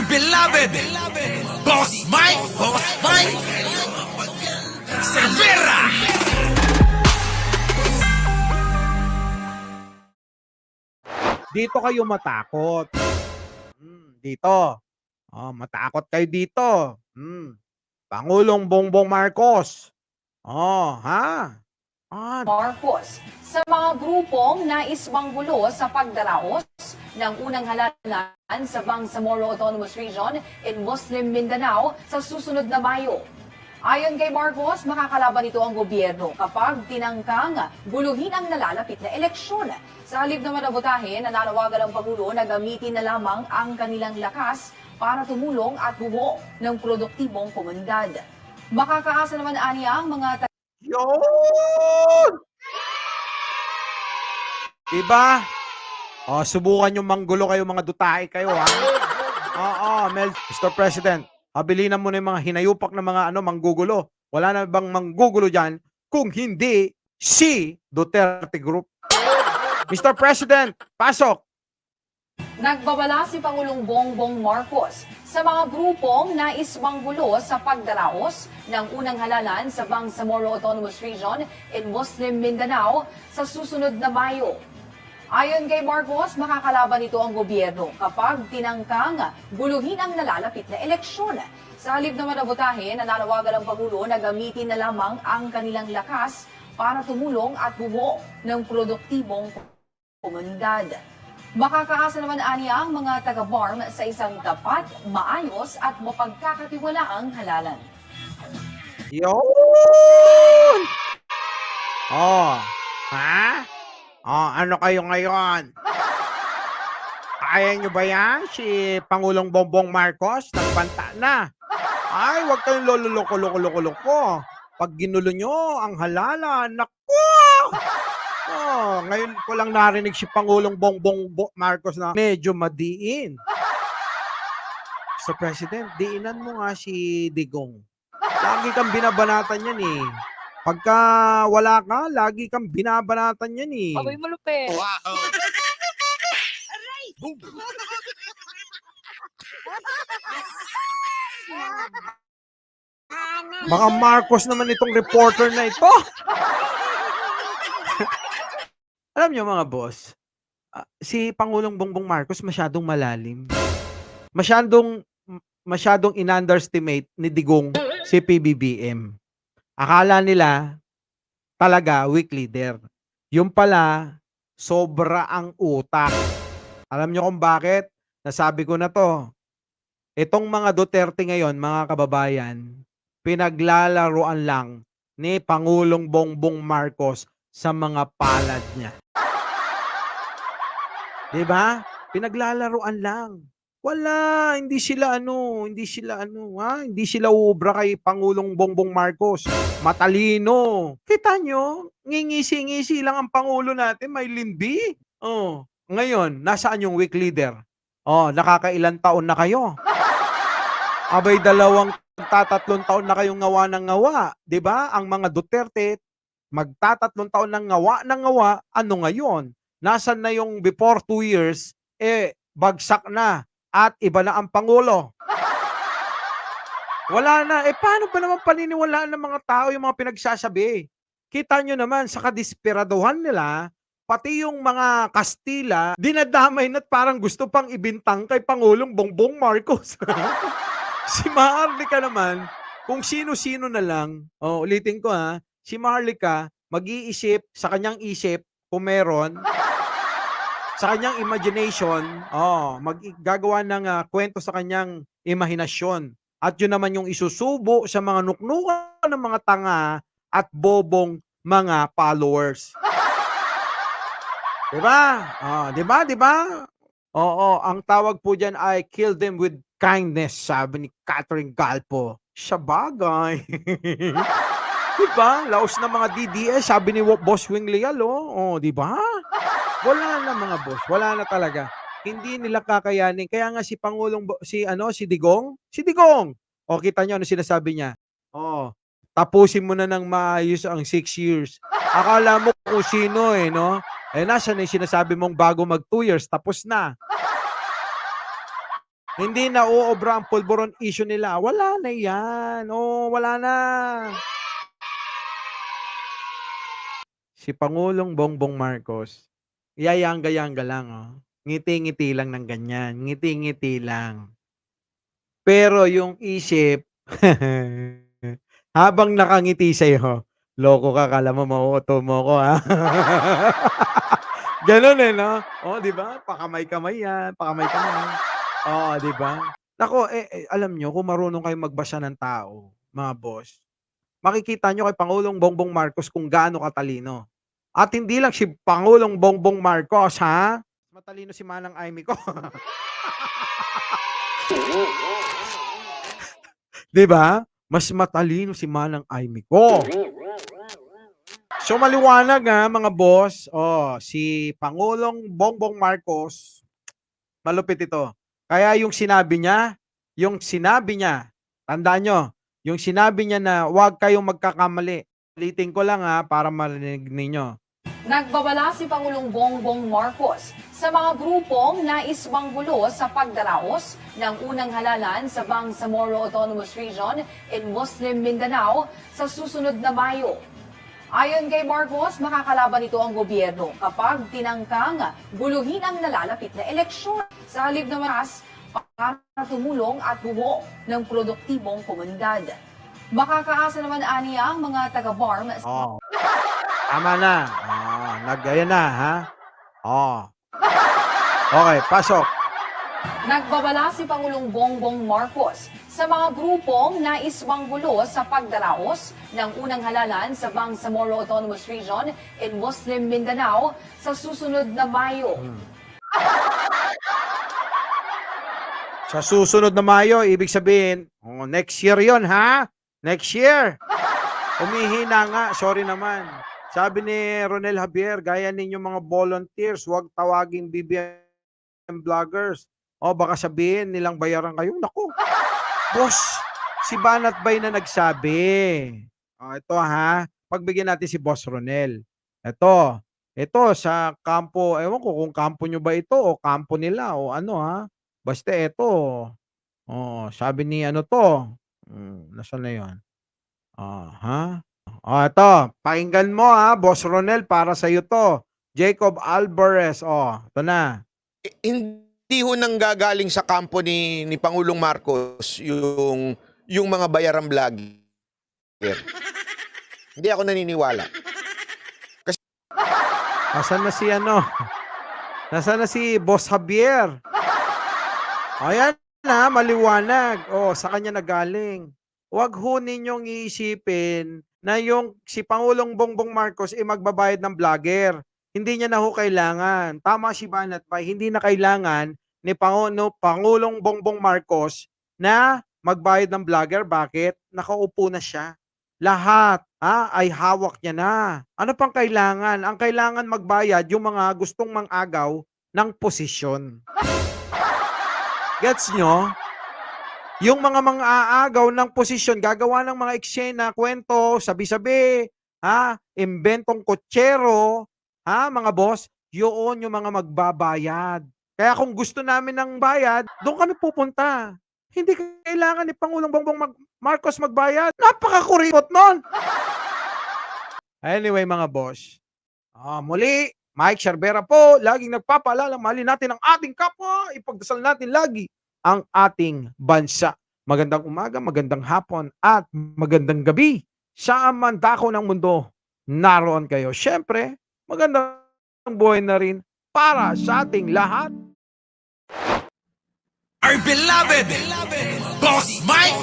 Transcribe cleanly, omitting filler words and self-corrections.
beloved Boss Mike Cervera. Dito kayo matakot. Dito. Matakot kayo dito. Pangulong Bongbong Marcos. Ha? Marcos sa mga grupong nais manggulo sa pagdaraos ng unang halalan sa Bangsamoro Autonomous Region in Muslim Mindanao sa susunod na Mayo. Ayon kay Marcos, makakalaban ito ang gobyerno kapag tinangkang guluhin ang nalalapit na eleksyon. Sa halip na manabotahin, nananawagan ang Pangulo na gamitin na lamang ang kanilang lakas para tumulong at bumuo ng produktibong komunidad. Makakaasa naman aniya ang mga Yun! Diba? Subukan yung manggulo kayo, mga dutahe kayo, ha? Mr. President, habilinan mo na yung mga hinayupak na mga manggugulo. Wala na bang manggugulo dyan kung hindi si Duterte Group? Mr. President, pasok! Nagbabala si Pangulong Bongbong Marcos sa mga grupong nais manggulo sa pagdaraos ng unang halalan sa Bangsamoro Autonomous Region in Muslim Mindanao sa susunod na Mayo. Ayon kay Marcos, makakalaban ito ang gobyerno kapag tinangkang guluhin ang nalalapit na eleksyon. Sa halip na manabotahin, nananawagan ang Pangulo na gamitin na lamang ang kanilang lakas para tumulong at bumuo ng produktibong komunidad. Makakaasa naman aniya ang mga taga-BARM sa isang tapat, maayos at mapagkakatiwalaang halalan. Yun! Ha? Ano kayo ngayon? Kaya nyo ba yan? Si Pangulong Bongbong Marcos, nagbanta na. Ay, huwag kayong lolo-loko-loko-loko. Pag ginulo nyo ang halalan, naku! Ngayon ko lang narinig si Pangulong Bongbong Marcos na medyo madiin. Mr. President, diinan mo nga si Digong. Lagi kang binabanatan yan eh. Pagka wala ka, lagi kang binabanatan yan eh. Aboy malupit. Wow. Mga Marcos naman itong reporter na ito. Alam niyo mga boss, si Pangulong Bongbong Marcos masyadong malalim. Masyadong in-underestimate ni Digong si PBBM. Akala nila talaga weak leader. Yung pala, sobra ang utak. Alam niyo kung bakit? Nasabi ko na to. Itong mga Duterte ngayon, mga kababayan, pinaglalaruan lang ni Pangulong Bongbong Marcos sa mga palad niya. Diba? Pinaglalaruan lang. Wala, hindi sila hindi sila uubra kay Pangulong Bongbong Marcos. Matalino. Kita nyo, ngingisi-ngisi lang ang Pangulo natin, may lindi. Ngayon, nasaan yung weak leader? Nakakailan taon na kayo? Abay, 23 taon na kayong ngawa ng ngawa. Diba? Ang mga Duterte, magtatatlong taon ng ngawa, ano ngayon? Nasaan na yung before 2 years, bagsak na at iba na ang Pangulo. Wala na. Paano pa naman paniniwalaan ng mga tao yung mga pinagsasabi? Kita nyo naman sa kadisperaduhan nila, pati yung mga Kastila, dinadamay na't parang gusto pang ibintang kay Pangulong Bongbong Marcos. Si Maharlika naman, kung sino-sino na lang, ulitin ko si Maharlika, mag-iisip sa kanyang isip, kung meron, sa kanyang imagination, gagawa ng kwento sa kanyang imahinasyon. At yun naman yung isusubo sa mga nuknukan ng mga tanga at bobong mga followers. Diba? Ang tawag po dyan ay kill them with kindness, sabi ni Catherine Galpo. Sa bagay. Diba? Laos na mga DDS, sabi ni Boss Wing Leal, diba? Wala na mga boss, wala na talaga. Hindi nila kakayanin. Kaya nga si Pangulong, si Digong, kita nyo ano sinasabi niya? Tapusin mo na ng maayos ang 6 years. Akala mo kung sino no? Nasaan yung sinasabi mong bago mag 2 years, tapos na. Hindi na uobra ang pulburon issue nila. Wala na yan. Oh, wala na. Si Pangulong Bongbong Marcos, yayangga-yangga lang, oh. Ngiti-ngiti lang ng ganyan. Ngiti-ngiti lang. Pero yung isip, habang nakangiti sa'yo, loko ka, kala mo mauuto mo ko, ha? Gano'n eh, no? Oh, di ba? Pakamay-kamay yan, pakamay-kamay. Oo, di ba? Naku, alam nyo, kung marunong kayong magbasa ng tao, mga boss, makikita nyo kay Pangulong Bongbong Marcos kung gaano katalino. At hindi lang si Pangulong Bongbong Marcos, ha? Matalino si Manang Aimee ko. Di ba? Mas matalino si Manang Aimee ko. So maliwanag nga mga boss, oh, si Pangulong Bongbong Marcos, malupit ito. Kaya yung sinabi niya, tandaan nyo, yung sinabi niya na huwag kayong magkakamali. Ulitin ko lang ha, para marinig ninyo. Nagbabala si Pangulong Bongbong Marcos sa mga grupong nais manggulo sa pagdaraos ng unang halalan sa Bangsamoro Autonomous Region in Muslim Mindanao sa susunod na Mayo. Ayon kay Marcos, makakalaban ito ang gobyerno kapag tinangkang guluhin ang nalalapit na eleksyon sa halip na maras para tumulong at bumuo ng produktibong komunidad. Makakaasa naman aniya ang mga taga-BARM. Oh. Tama na. Oh, nag-ayan na, ha? Oh. Okay, pasok. Nagbabala si Pangulong Bongbong Marcos sa mga grupong nais manggulo sa pagdaraos ng unang halalan sa Bangsamoro Autonomous Region in Muslim Mindanao sa susunod na Mayo. Sa susunod na Mayo, ibig sabihin, oh, next year yon, ha? Next year. Umihina nga, sorry naman. Sabi ni Ronel Javier, gaya ninyo mga volunteers, huwag tawaging BBM vloggers. O baka sabihin nilang bayaran kayo. Naku, boss, si Banat Bay na nagsabi. O, ito ha, pagbigyan natin si Boss Ronel. Ito sa kampo, ewan ko kung kampo nyo ba ito o kampo nila o ano ha. Basta ito. Oh, sabi ni ano to. Nasaan na yun? Ha? Ito, pakinggan mo ha, Boss Ronel, para sa iyo to. Jacob Alvarez, ito na. Hindi ho nanggagaling sa kampo ni Pangulong Marcos yung mga bayarang vlogger. Hindi ako naniniwala. Nasaan na si ano? Nasaan na si Boss Javier? Ayan na, maliwanag. Sa kanya nagaling. Huwag ho ninyong iisipin na yung si Pangulong Bongbong Marcos magbabayad ng vlogger. Hindi niya na ho kailangan. Tama si Banat Bay, hindi na kailangan ni Pangulong Bongbong Marcos na magbayad ng vlogger. Bakit? Nakaupo na siya. Lahat ay hawak niya na. Ano pang kailangan? Ang kailangan magbayad yung mga gustong mangagaw ng posisyon. Gets nyo? Yung mga mang-aagaw ng posisyon, gagawa ng mga eksena, kwento, sabi-sabi, imbentong kotsero, mga boss, yun yung mga magbabayad. Kaya kung gusto namin ng bayad, doon kami pupunta. Hindi kailangan ni Pangulong Bongbong Marcos magbayad. Napakakuripot nun. Anyway mga boss, muli, Mike Cervera po, laging nagpapaalala, mahalin natin ang ating kapwa, ipagdasal natin lagi ang ating bansa. Magandang umaga, magandang hapon, at magandang gabi. Saan man dako ng mundo, naroon kayo. Siyempre, magandang buhay na rin para sa ating lahat. Our beloved Boss Mike!